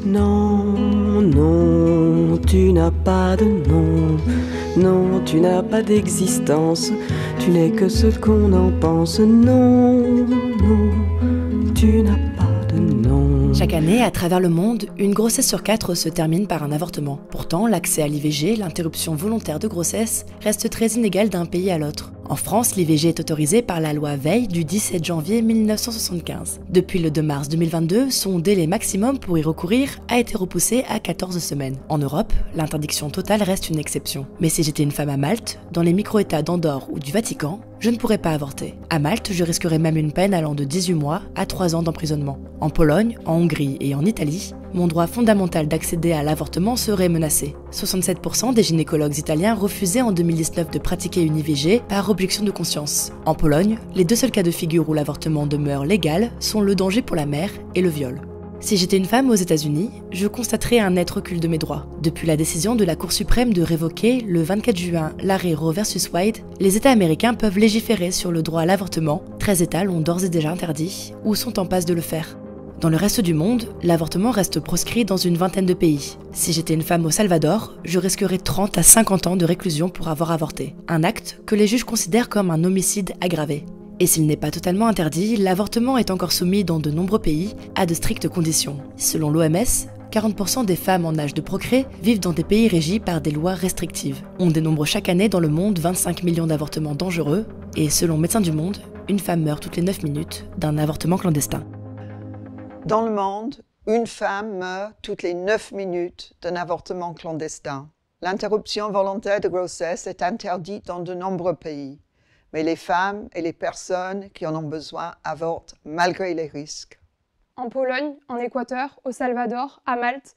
Non, non, tu n'as pas de nom. Non, tu n'as pas d'existence. Tu n'es que ce qu'on en pense. Non, non, tu n'as pas de nom. Chaque année, à travers le monde, une grossesse sur 4 se termine par un avortement. Pourtant, l'accès à l'IVG, l'interruption volontaire de grossesse, reste très inégal d'un pays à l'autre. En France, l'IVG est autorisée par la loi Veil du 17 janvier 1975. Depuis le 2 mars 2022, son délai maximum pour y recourir a été repoussé à 14 semaines. En Europe, l'interdiction totale reste une exception. Mais si j'étais une femme à Malte, dans les micro-États d'Andorre ou du Vatican, je ne pourrais pas avorter. À Malte, je risquerais même une peine allant de 18 mois à 3 ans d'emprisonnement. En Pologne, en Hongrie et en Italie, mon droit fondamental d'accéder à l'avortement serait menacé. 67% des gynécologues italiens refusaient en 2019 de pratiquer une IVG par objection de conscience. En Pologne, les deux seuls cas de figure où l'avortement demeure légal sont le danger pour la mère et le viol. Si j'étais une femme aux États-Unis, je constaterais un net recul de mes droits. Depuis la décision de la Cour suprême de révoquer, le 24 juin, l'arrêt Roe vs Wade, les États américains peuvent légiférer sur le droit à l'avortement. 13 États l'ont d'ores et déjà interdit ou sont en passe de le faire. Dans le reste du monde, l'avortement reste proscrit dans une vingtaine de pays. Si j'étais une femme au Salvador, je risquerais 30 à 50 ans de réclusion pour avoir avorté. Un acte que les juges considèrent comme un homicide aggravé. Et s'il n'est pas totalement interdit, l'avortement est encore soumis dans de nombreux pays à de strictes conditions. Selon l'OMS, 40% des femmes en âge de procréer vivent dans des pays régis par des lois restrictives. On dénombre chaque année dans le monde 25 millions d'avortements dangereux, et selon Médecins du Monde, une femme meurt toutes les 9 minutes d'un avortement clandestin. Dans le monde, une femme meurt toutes les 9 minutes d'un avortement clandestin. L'interruption volontaire de grossesse est interdite dans de nombreux pays, mais les femmes et les personnes qui en ont besoin avortent malgré les risques. En Pologne, en Équateur, au Salvador, à Malte,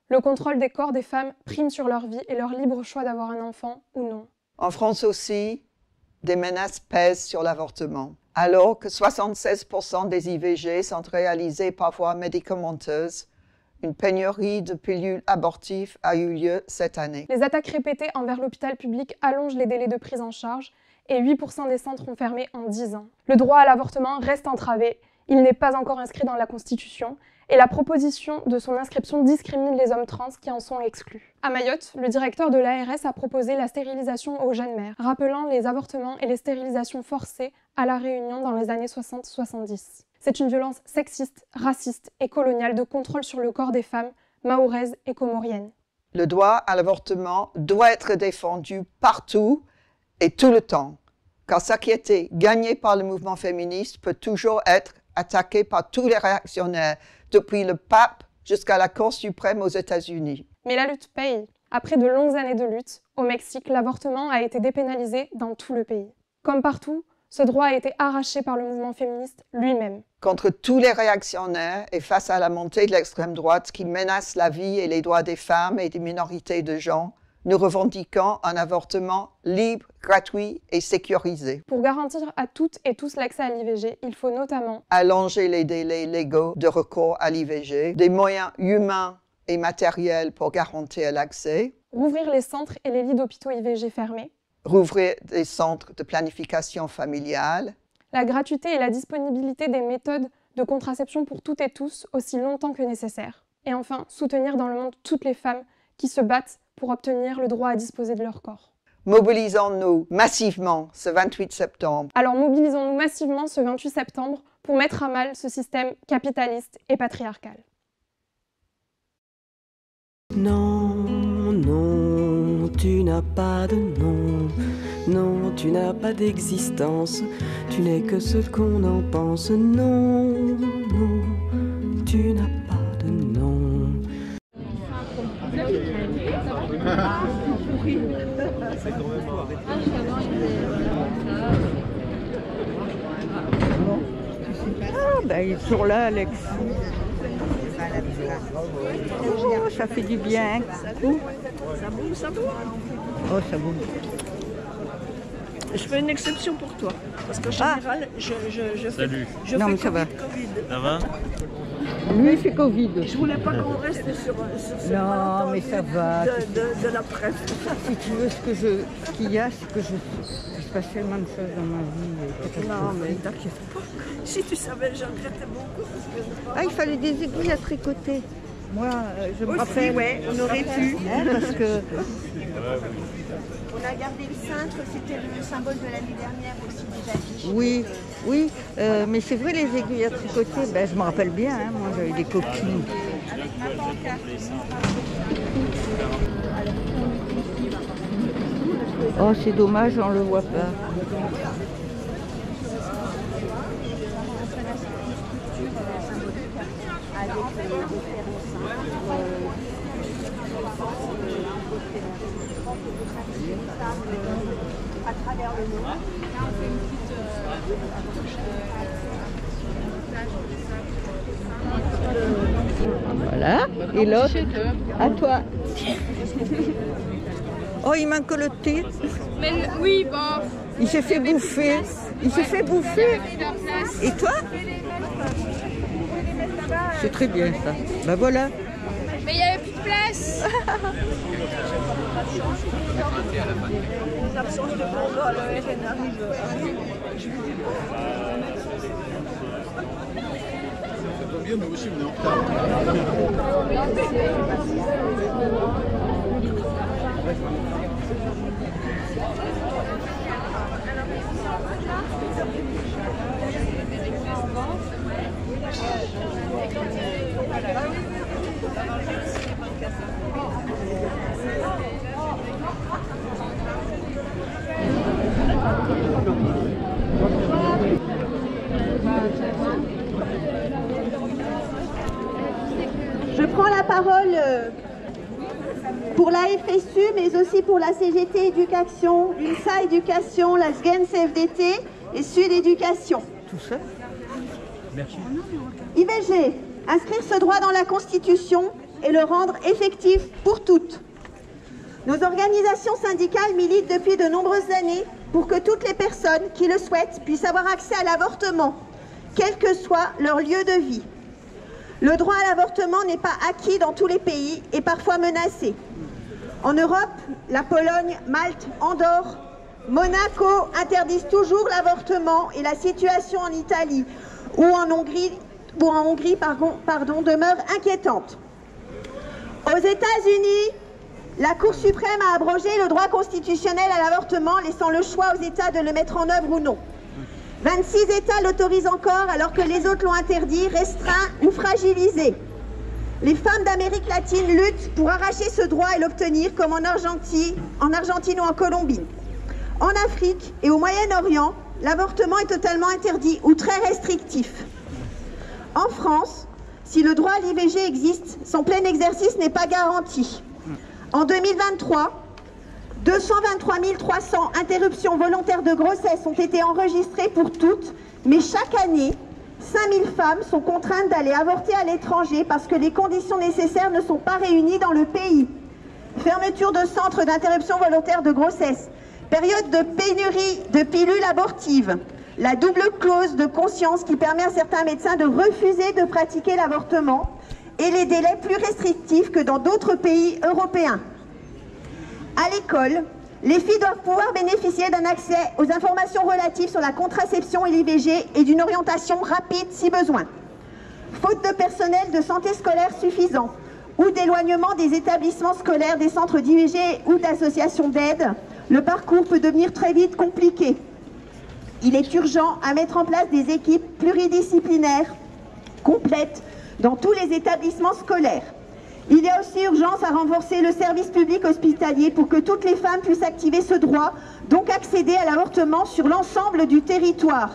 le contrôle des corps des femmes prime sur leur vie et leur libre choix d'avoir un enfant ou non. En France aussi, des menaces pèsent sur l'avortement. Alors que 76% des IVG sont réalisées par voie médicamenteuse, une pénurie de pilules abortives a eu lieu cette année. Les attaques répétées envers l'hôpital public allongent les délais de prise en charge et 8% des centres ont fermé en 10 ans. Le droit à l'avortement reste entravé, il n'est pas encore inscrit dans la Constitution et la proposition de son inscription discrimine les hommes trans qui en sont exclus. À Mayotte, le directeur de l'ARS a proposé la stérilisation aux jeunes mères, rappelant les avortements et les stérilisations forcées à La Réunion dans les années 60-70. C'est une violence sexiste, raciste et coloniale de contrôle sur le corps des femmes mahoraises et comoriennes. Le droit à l'avortement doit être défendu partout et tout le temps, car ce qui a été gagné par le mouvement féministe peut toujours être attaqué par tous les réactionnaires, depuis le pape jusqu'à la Cour suprême aux États-Unis. Mais la lutte paye. Après de longues années de lutte, au Mexique, l'avortement a été dépénalisé dans tout le pays. Comme partout, ce droit a été arraché par le mouvement féministe lui-même. Contre tous les réactionnaires et face à la montée de l'extrême droite qui menace la vie et les droits des femmes et des minorités de genre, nous revendiquons un avortement libre, gratuit et sécurisé. Pour garantir à toutes et tous l'accès à l'IVG, il faut notamment allonger les délais légaux de recours à l'IVG, des moyens humains et matériels pour garantir l'accès, rouvrir les centres et les lits d'hôpitaux IVG fermés, rouvrir des centres de planification familiale, la gratuité et la disponibilité des méthodes de contraception pour toutes et tous aussi longtemps que nécessaire. Et enfin, soutenir dans le monde toutes les femmes qui se battent pour obtenir le droit à disposer de leur corps. Mobilisons-nous massivement ce 28 septembre. Alors mobilisons-nous massivement ce 28 septembre pour mettre à mal ce système capitaliste et patriarcal. Non, non, tu n'as pas de nom. Non, tu n'as pas d'existence. Tu n'es que ce qu'on en pense. Non, non, tu n'as pas de nom. Ah ben ils sont là, Alex. Oh, ça fait du bien. Ça boum, ça boum. Oh, ça boum. Je fais une exception pour toi. Parce qu'en général, je Salut. fais Non, mais Covid, ça va. Covid. Ça va? Lui, il fait Covid. Je voulais pas qu'on reste sur ce Non, malentendu mais ça va. de la presse. Si tu veux, ce qu'il y a, c'est que il se passe tellement de choses dans ma vie. Non, mais t'inquiète pas. Si tu savais, je regrettais beaucoup. Parce que Ah, il fallait des aiguilles à tricoter. Moi, je me rappelle. Ouais, on aurait pu. Parce que On a gardé le cintre, c'était le symbole de l'année dernière aussi des affiches. oui, oui, mais c'est vrai, les aiguilles à tricoter, ben, je me rappelle bien, hein, moi j'avais des copines. Avec ma pancarte. Oh, c'est dommage, on le voit pas. À travers le monde. Voilà, et l'autre, à toi. Oh, il manque le thé. Mais oui, bon. Il s'est fait bouffer. Il s'est fait bouffer. Et toi? C'est très bien ça. Ben voilà. Mais il n'y avait plus de place. L'absence de gondole, elle arrive. Ça tombe bien, mais aussi on est en retard. Je prends la parole pour la FSU, mais aussi pour la CGT Éducation, l'UNSA Éducation, la SGEN CFDT et Sud Éducation. Tout ça? Merci. IVG, inscrire ce droit dans la Constitution et le rendre effectif pour toutes. Nos organisations syndicales militent depuis de nombreuses années pour que toutes les personnes qui le souhaitent puissent avoir accès à l'avortement, quel que soit leur lieu de vie. Le droit à l'avortement n'est pas acquis dans tous les pays et parfois menacé. En Europe, la Pologne, Malte, Andorre, Monaco interdisent toujours l'avortement et la situation en Italie ou en Hongrie, demeure inquiétante. Aux États-Unis, la Cour suprême a abrogé le droit constitutionnel à l'avortement, laissant le choix aux États de le mettre en œuvre ou non. 26 États l'autorisent encore alors que les autres l'ont interdit, restreint ou fragilisé. Les femmes d'Amérique latine luttent pour arracher ce droit et l'obtenir, comme en Argentine ou en Colombie. En Afrique et au Moyen-Orient, l'avortement est totalement interdit ou très restrictif. En France, si le droit à l'IVG existe, son plein exercice n'est pas garanti. En 2023, 223 300 interruptions volontaires de grossesse ont été enregistrées pour toutes, mais chaque année, 5000 femmes sont contraintes d'aller avorter à l'étranger parce que les conditions nécessaires ne sont pas réunies dans le pays. Fermeture de centres d'interruption volontaire de grossesse, période de pénurie de pilules abortives, la double clause de conscience qui permet à certains médecins de refuser de pratiquer l'avortement et les délais plus restrictifs que dans d'autres pays européens. À l'école, les filles doivent pouvoir bénéficier d'un accès aux informations relatives sur la contraception et l'IVG et d'une orientation rapide si besoin. Faute de personnel de santé scolaire suffisant ou d'éloignement des établissements scolaires, des centres d'IVG ou d'associations d'aide, le parcours peut devenir très vite compliqué. Il est urgent à mettre en place des équipes pluridisciplinaires complètes dans tous les établissements scolaires. Il y a aussi urgence à renforcer le service public hospitalier pour que toutes les femmes puissent activer ce droit, donc accéder à l'avortement sur l'ensemble du territoire.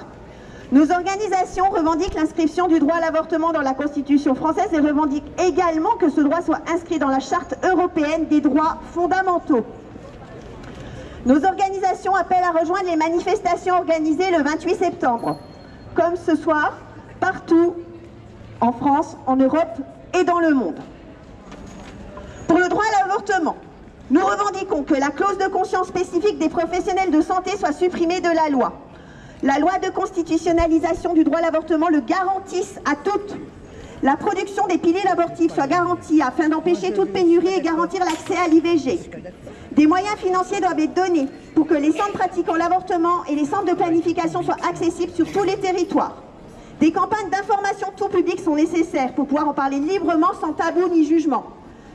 Nos organisations revendiquent l'inscription du droit à l'avortement dans la Constitution française et revendiquent également que ce droit soit inscrit dans la Charte européenne des droits fondamentaux. Nos organisations appellent à rejoindre les manifestations organisées le 28 septembre, comme ce soir, partout en France, en Europe et dans le monde. Pour le droit à l'avortement, nous revendiquons que la clause de conscience spécifique des professionnels de santé soit supprimée de la loi. La loi de constitutionnalisation du droit à l'avortement le garantisse à toutes. La production des pilules abortives soit garantie afin d'empêcher toute pénurie et garantir l'accès à l'IVG. Des moyens financiers doivent être donnés pour que les centres pratiquant l'avortement et les centres de planification soient accessibles sur tous les territoires. Des campagnes d'information de tout public sont nécessaires pour pouvoir en parler librement sans tabou ni jugement.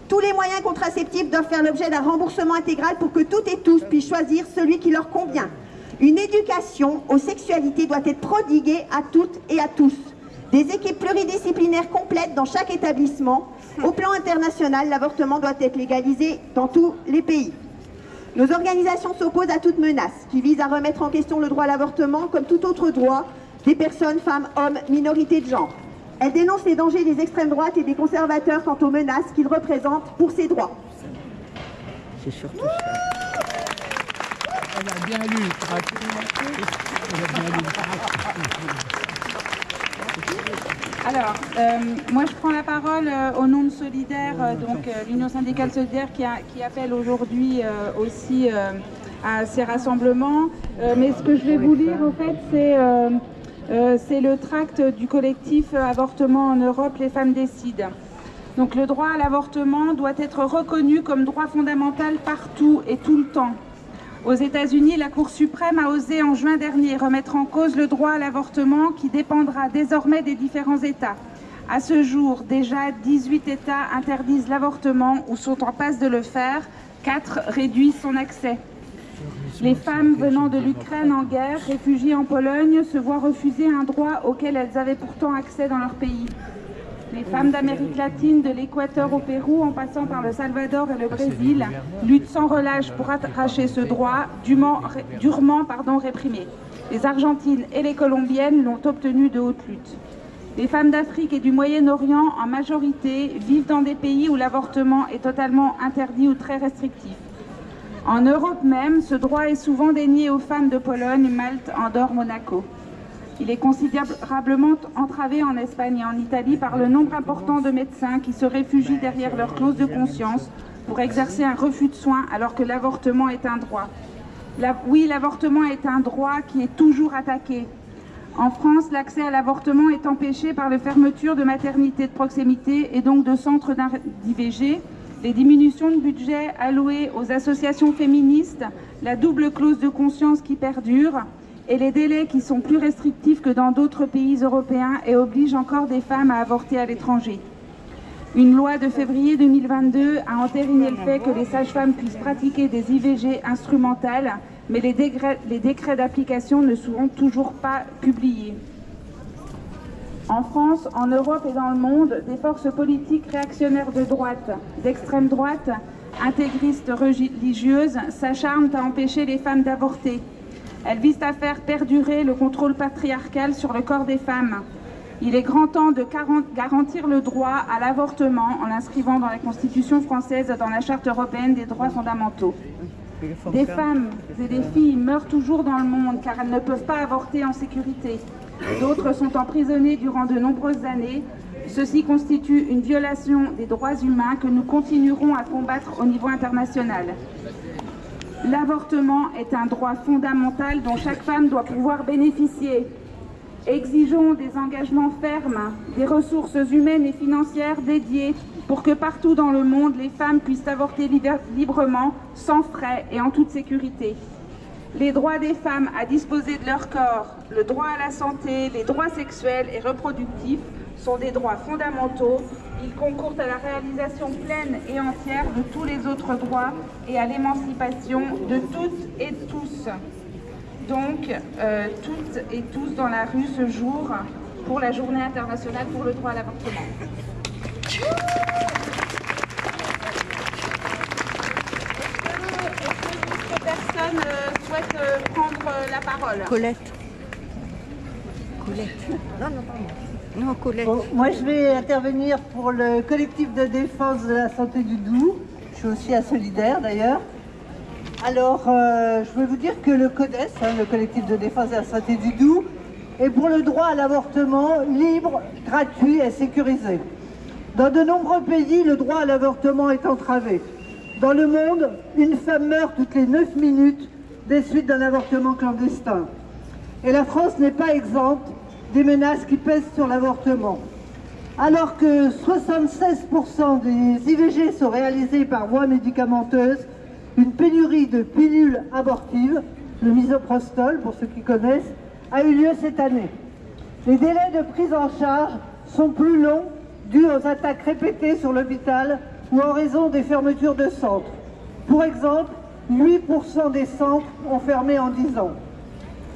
Tous les moyens contraceptifs doivent faire l'objet d'un remboursement intégral pour que toutes et tous puissent choisir celui qui leur convient. Une éducation aux sexualités doit être prodiguée à toutes et à tous. Des équipes pluridisciplinaires complètes dans chaque établissement. Au plan international, l'avortement doit être légalisé dans tous les pays. Nos organisations s'opposent à toute menace qui vise à remettre en question le droit à l'avortement comme tout autre droit des personnes, femmes, hommes, minorités de genre. Elles dénoncent les dangers des extrêmes droites et des conservateurs quant aux menaces qu'ils représentent pour ces droits. C'est surtout ça. Elle a bien lu. Alors, moi je prends la parole au nom de Solidaire, l'Union syndicale solidaire qui appelle aujourd'hui aussi à ces rassemblements. Mais ce que je vais vous lire en fait c'est le tract du collectif Avortement en Europe, les femmes décident. Donc le droit à l'avortement doit être reconnu comme droit fondamental partout et tout le temps. Aux États-Unis, la Cour suprême a osé en juin dernier remettre en cause le droit à l'avortement qui dépendra désormais des différents États. À ce jour, déjà 18 États interdisent l'avortement ou sont en passe de le faire, 4 réduisent son accès. Les femmes venant de l'Ukraine en guerre, réfugiées en Pologne, se voient refuser un droit auquel elles avaient pourtant accès dans leur pays. Les femmes d'Amérique latine, de l'Équateur au Pérou, en passant par le Salvador et le Brésil, luttent sans relâche pour arracher ce droit durement réprimé. Les Argentines et les Colombiennes l'ont obtenu de haute lutte. Les femmes d'Afrique et du Moyen-Orient, en majorité, vivent dans des pays où l'avortement est totalement interdit ou très restrictif. En Europe même, ce droit est souvent dénié aux femmes de Pologne, Malte, Andorre, Monaco. Il est considérablement entravé en Espagne et en Italie par le nombre important de médecins qui se réfugient derrière leur clause de conscience pour exercer un refus de soins alors que l'avortement est un droit. Oui, l'avortement est un droit qui est toujours attaqué. En France, l'accès à l'avortement est empêché par la fermeture de maternités de proximité et donc de centres d'IVG, les diminutions de budget allouées aux associations féministes, la double clause de conscience qui perdure, et les délais qui sont plus restrictifs que dans d'autres pays européens et obligent encore des femmes à avorter à l'étranger. Une loi de février 2022 a entériné le fait que les sages-femmes puissent pratiquer des IVG instrumentales, mais les décrets d'application ne seront toujours pas publiés. En France, en Europe et dans le monde, des forces politiques réactionnaires de droite, d'extrême droite, intégristes religieuses s'acharnent à empêcher les femmes d'avorter. Elles visent à faire perdurer le contrôle patriarcal sur le corps des femmes. Il est grand temps de garantir le droit à l'avortement en l'inscrivant dans la Constitution française et dans la Charte européenne des droits fondamentaux. Des femmes et des filles meurent toujours dans le monde car elles ne peuvent pas avorter en sécurité. D'autres sont emprisonnées durant de nombreuses années. Ceci constitue une violation des droits humains que nous continuerons à combattre au niveau international. L'avortement est un droit fondamental dont chaque femme doit pouvoir bénéficier. Exigeons des engagements fermes, des ressources humaines et financières dédiées pour que partout dans le monde, les femmes puissent avorter librement, sans frais et en toute sécurité. Les droits des femmes à disposer de leur corps, le droit à la santé, les droits sexuels et reproductifs sont des droits fondamentaux. Ils concourent à la réalisation pleine et entière de tous les autres droits et à l'émancipation de toutes et tous. Donc, toutes et tous dans la rue ce jour pour la Journée internationale pour le droit à l'avortement. Est-ce que personne souhaite prendre la parole? Colette. Non, pardon. Non, Colette. Bon, moi, je vais intervenir pour le collectif de défense de la santé du Doubs. Je suis aussi à Solidaire, d'ailleurs. Alors, je veux vous dire que le CODES, le collectif de défense de la santé du Doubs, est pour le droit à l'avortement libre, gratuit et sécurisé. Dans de nombreux pays, le droit à l'avortement est entravé. Dans le monde, une femme meurt toutes les 9 minutes des suites d'un avortement clandestin. Et la France n'est pas exempte des menaces qui pèsent sur l'avortement. Alors que 76% des IVG sont réalisés par voie médicamenteuse, une pénurie de pilules abortives, le misoprostol pour ceux qui connaissent, a eu lieu cette année. Les délais de prise en charge sont plus longs dus aux attaques répétées sur l'hôpital ou en raison des fermetures de centres. Pour exemple, 8% des centres ont fermé en 10 ans.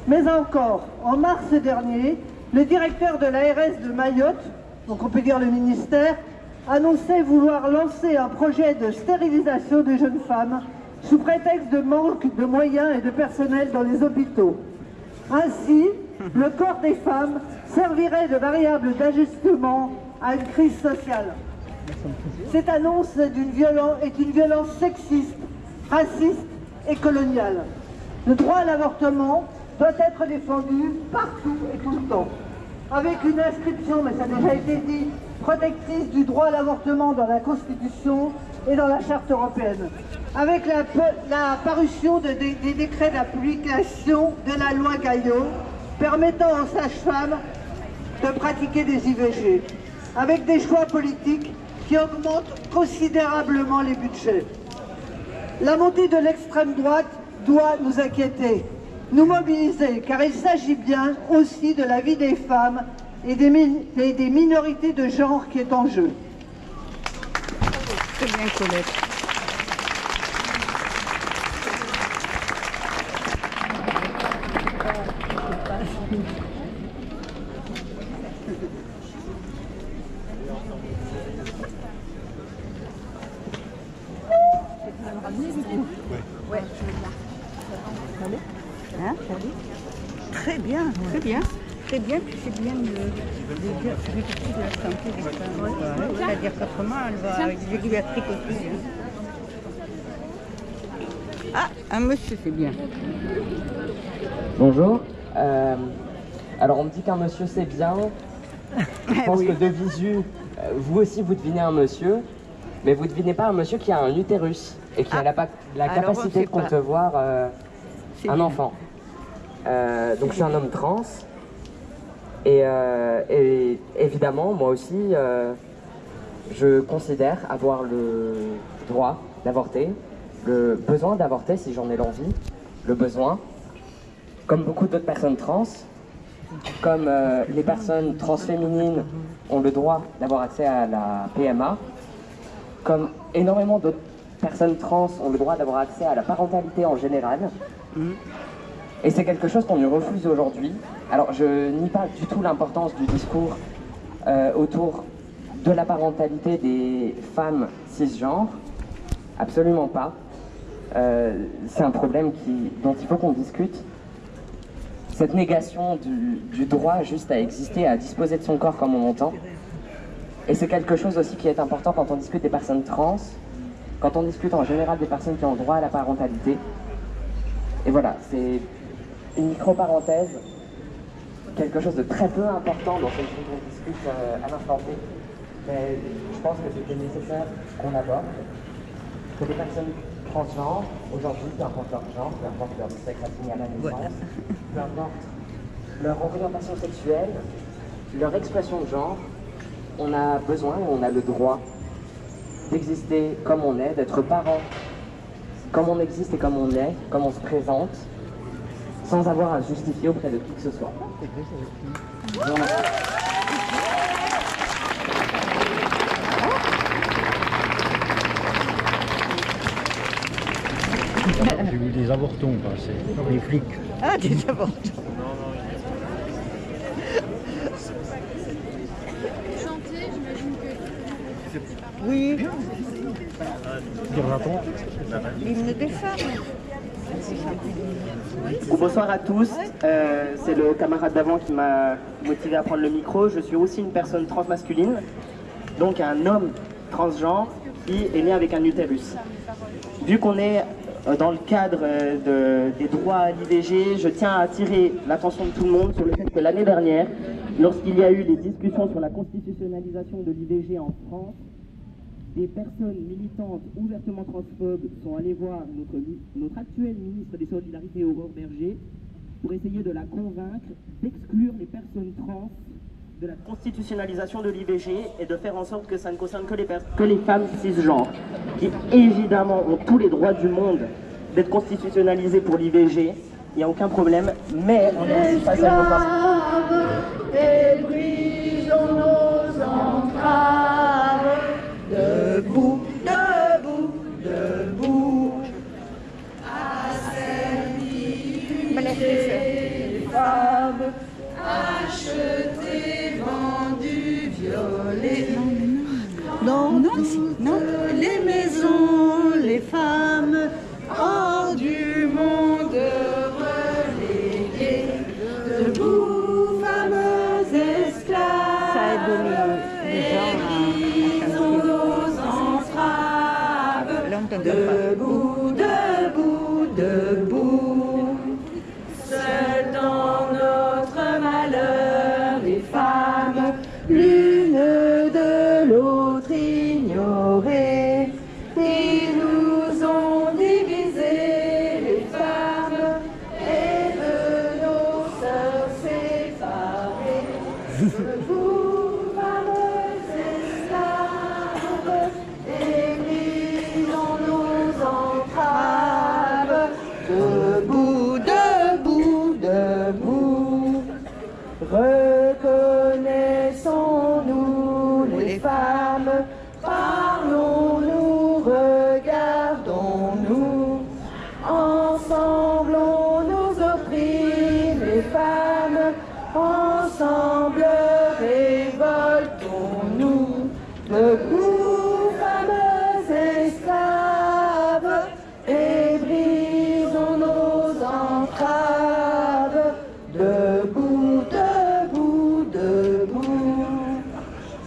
Mais encore, en mars dernier, le directeur de l'ARS de Mayotte, donc on peut dire le ministère, annonçait vouloir lancer un projet de stérilisation des jeunes femmes sous prétexte de manque de moyens et de personnel dans les hôpitaux. Ainsi, le corps des femmes servirait de variable d'ajustement à une crise sociale. Cette annonce est une violence sexiste, raciste et coloniale. Le droit à l'avortement doit être défendu partout et tout le temps, avec une inscription, mais ça a déjà été dit, protectrice du droit à l'avortement dans la Constitution et dans la Charte européenne, avec la parution des décrets d'application de la loi Gaillot, permettant aux sages-femmes de pratiquer des IVG, avec des choix politiques qui augmentent considérablement les budgets. La montée de l'extrême droite doit nous inquiéter, nous mobiliser, car il s'agit bien aussi de la vie des femmes et des minorités de genre qui est en jeu. Très bien, Colette. Ouais. Hein, très bien, très bien. Très bien, puis c'est bien de dire que c'est partie de la santé des femmes. C'est-à-dire qu'autrement, elle va avec des gériatriques aussi. Ah, un monsieur, c'est bien. Bonjour. Alors, on me dit qu'un monsieur, c'est bien. Je pense que de visu, vous aussi, vous devinez un monsieur. Mais vous ne devinez pas un monsieur qui a un utérus et qui a la capacité de concevoir un enfant. Donc, je suis un homme trans. Et évidemment, moi aussi, je considère avoir le droit d'avorter, le besoin d'avorter si j'en ai l'envie, le besoin, comme beaucoup d'autres personnes trans, comme les personnes transféminines ont le droit d'avoir accès à la PMA, comme énormément d'autres personnes trans ont le droit d'avoir accès à la parentalité en général. Et c'est quelque chose qu'on lui refuse aujourd'hui. Alors je nie pas du tout l'importance du discours autour de la parentalité des femmes cisgenres, absolument pas. C'est un problème dont il faut qu'on discute. Cette négation du droit juste à exister, à disposer de son corps comme on entend. Et c'est quelque chose aussi qui est important quand on discute des personnes trans, quand on discute en général des personnes qui ont droit à la parentalité. Et voilà, c'est une micro-parenthèse, quelque chose de très peu important dans ce qu'on discute à l'instant T. Mais je pense que c'était nécessaire qu'on aborde, que les personnes transgenres, aujourd'hui, peu importe leur genre, peu importe leur sexe assigné à la naissance, peu importe leur orientation sexuelle, leur expression de genre, on a besoin et on a le droit d'exister comme on est, d'être parents comme on existe et comme on est, comme on se présente, sans avoir à justifier auprès de qui que ce soit. J'ai vu des avortons passer, des flics. Ah, des avortons. Chanter, j'imagine que... Oui. L'hymne des femmes. Bonsoir à tous, c'est le camarade d'avant qui m'a motivé à prendre le micro. Je suis aussi une personne transmasculine, donc un homme transgenre qui est né avec un utérus. Vu qu'on est dans le cadre des droits à l'IVG, je tiens à attirer l'attention de tout le monde sur le fait que l'année dernière, lorsqu'il y a eu les discussions sur la constitutionnalisation de l'IVG en France, des personnes militantes ouvertement transphobes sont allées voir notre actuel ministre des Solidarités, Aurore Berger, pour essayer de la convaincre d'exclure les personnes trans de la constitutionnalisation de l'IVG et de faire en sorte que ça ne concerne que les femmes cisgenres, qui évidemment ont tous les droits du monde d'être constitutionnalisées pour l'IVG, il n'y a aucun problème, mais on est aussi face à nos forces. Et brisons nos entraves, debout, debout, debout, asservis les femmes, achetées, vendues, violées. Non, non, les maisons, les femmes, hors du monde reléguées, debout, fameux esclaves. Ça aide les gens à nos entraves. Là, on t'entend debout, debout, debout. Seules dans notre malheur, les femmes, l'une de l'autre ignorées. Ils nous ont divisés, les femmes, et de nos sœurs séparées. Debout, fameux esclaves, et brisons nos entraves. Debout, debout, debout. Reconnaissons-nous les femmes, parlons-nous, regardons-nous. Ensemble on nous opprime les femmes, ensemble révoltons-nous. Debout, fameux esclaves, et brisons nos entraves. Debout, debout, debout.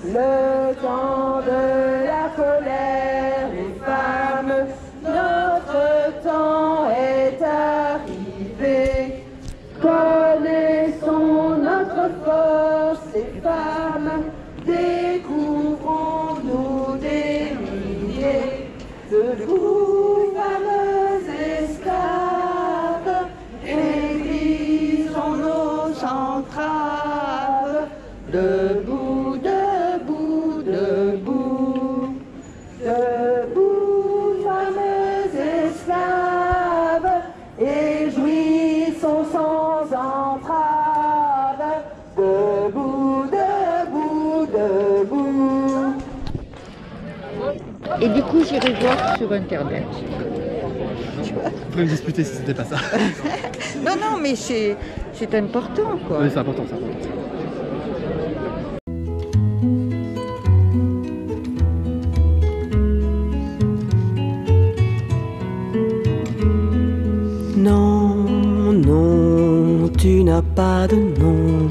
Le temps de la colère, les femmes, notre temps est arrivé. Connaissons notre force, les femmes, découvrons-nous des milliers. Debout, fameux esclaves, et brisons nos entraves. Debout, debout, debout. Debout, fameux esclaves, et jouissons sans entrave. Debout, debout, debout. Et du coup, j'irai voir sur Internet. On pourrait me disputer si c'était pas ça. Non, non, mais c'est important, quoi. Oui, c'est important, c'est important. Non, non, tu n'as pas de nom.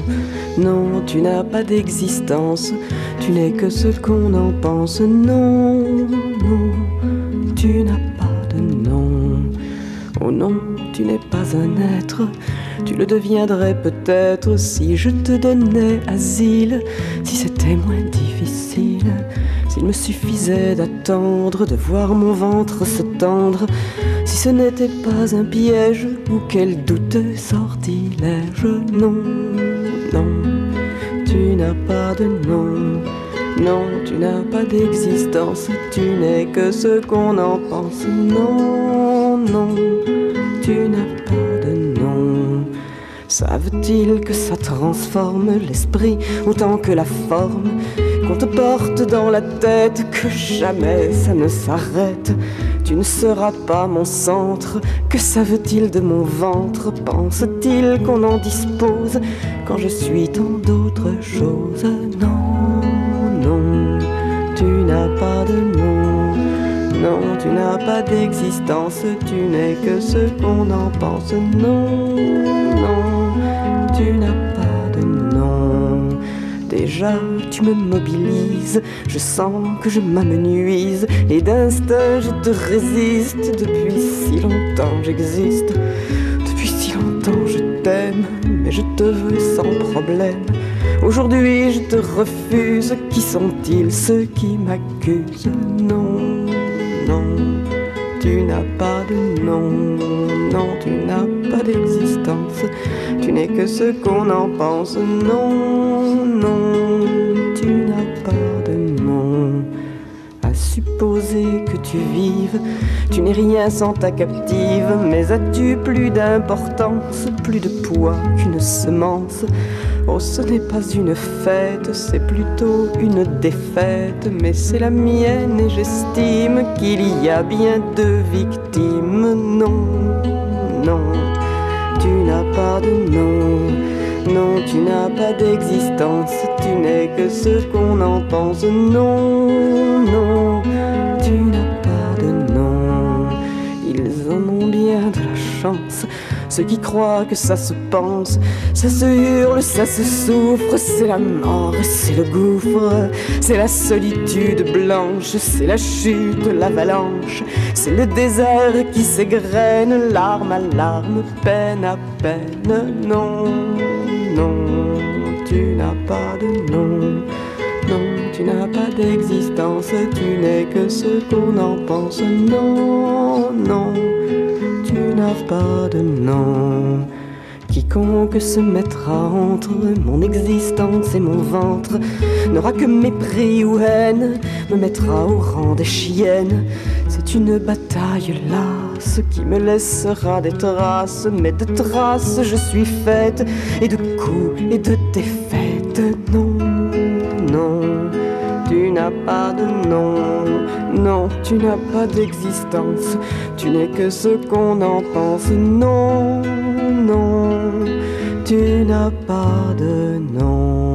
Non, tu n'as pas d'existence. Tu n'es que ce qu'on en pense. Non, non, tu n'as pas de nom. Oh non, tu n'es pas un être. Tu le deviendrais peut-être si je te donnais asile, si c'était moins difficile, s'il me suffisait d'attendre, de voir mon ventre se tendre, si ce n'était pas un piège ou quel douteux sortilège. Non, non, tu n'as pas de nom. Non, tu n'as pas d'existence, tu n'es que ce qu'on en pense. Non, non, tu n'as pas de nom. Savent-ils que ça transforme l'esprit autant que la forme, qu'on te porte dans la tête, que jamais ça ne s'arrête? Tu ne seras pas mon centre, que savent-ils de mon ventre? Pensent-ils qu'on en dispose quand je suis tant d'autres choses? Non, non, tu n'as pas de nom. Non, tu n'as pas d'existence, tu n'es que ce qu'on en pense. Non, non, tu n'as pas de nom. Déjà, tu me mobilises, je sens que je m'amenuise, et d'instinct je te résiste. Depuis si longtemps j'existe, depuis si longtemps je t'aime, mais je te veux sans problème. Aujourd'hui je te refuse, qui sont-ils ceux qui m'accusent? Non, non, tu n'as pas de nom. Non, tu n'as pas d'existence, tu n'es que ce qu'on en pense. Non, non, tu n'as pas de nom. À supposer supposer que tu vives. Tu n'es rien sans ta captive, mais as-tu plus d'importance, plus de poids qu'une semence? Oh, ce n'est pas une fête, c'est plutôt une défaite, mais c'est la mienne et j'estime qu'il y a bien deux victimes. Non, non, tu n'as pas de nom. Non, tu n'as pas d'existence, tu n'es que ce qu'on en pense. Non, non, tu n'as pas de nom. Ils en ont bien de la chance, ceux qui croient que ça se pense. Ça se hurle, ça se souffre, c'est la mort, c'est le gouffre. C'est la solitude blanche, c'est la chute, l'avalanche. C'est le désert qui s'égrène, larme à larme, peine à peine. Non, non, tu n'as pas de nom. Non, tu n'as pas d'existence, tu n'es que ce qu'on en pense. Non, non, tu n'as pas de nom. Quiconque se mettra entre mon existence et mon ventre n'aura que mépris ou haine, me mettra au rang des chiennes. C'est une bataille lasse qui me laissera des traces, mais de traces je suis faite, et de coups et de défaites. Non, non, tu n'as pas de nom. Non, tu n'as pas d'existence, tu n'es que ce qu'on en pense. Non, non, tu n'as pas de nom.